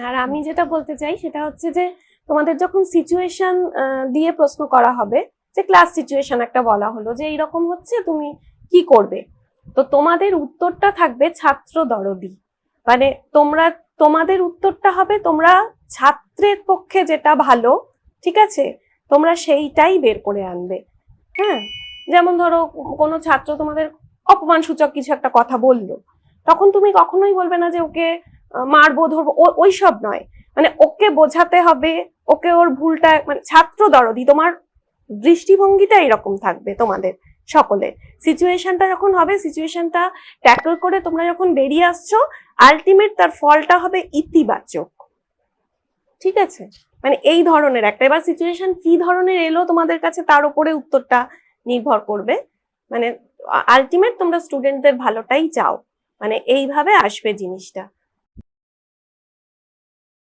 আর আমি যেটা বলতে চাই সেটা হচ্ছে যে তোমাদের যখন সিচুয়েশন দিয়ে প্রশ্ন করা হবে, যে ক্লাস সিচুয়েশন একটা বলা হলো যে এইরকম হচ্ছে তুমি কি করবে, তো তোমাদের উত্তরটা থাকবে ছাত্র দরদি। মানে তোমাদের উত্তরটা হবে তোমরা ছাত্রের পক্ষে যেটা ভালো, ঠিক আছে, তোমরা সেইটাই বের করে আনবে। হ্যাঁ, যেমন ধরো কোনো ছাত্র তোমাদের অপমানসূচক কিছু একটা কথা বললো, তখন তুমি কখনোই বলবে না যে ওকে মারবো ধরবো, ওইসব নয়। মানে ওকে বোঝাতে হবে, ওকে ওর ভুলটা, মানে ছাত্র দরদি তোমার দৃষ্টিভঙ্গিটা এরকম থাকবে তোমাদের সকলে। সিচুয়েশনটা যখন হবে, সিচুয়েশনটা ট্যাকল করে তোমরা যখন বেরিয়ে আসছো, আলটিমেট তার ফলটা হবে ইতিবাচক। ঠিক আছে, মানে এই ধরনের একটা, এবার সিচুয়েশন কি ধরনের এলো তোমাদের কাছে তার উপরে উত্তরটা নির্ভর করবে। মানে আলটিমেট তোমরা স্টুডেন্টদের ভালোটাই চাও, মানে এইভাবে আসবে জিনিসটা।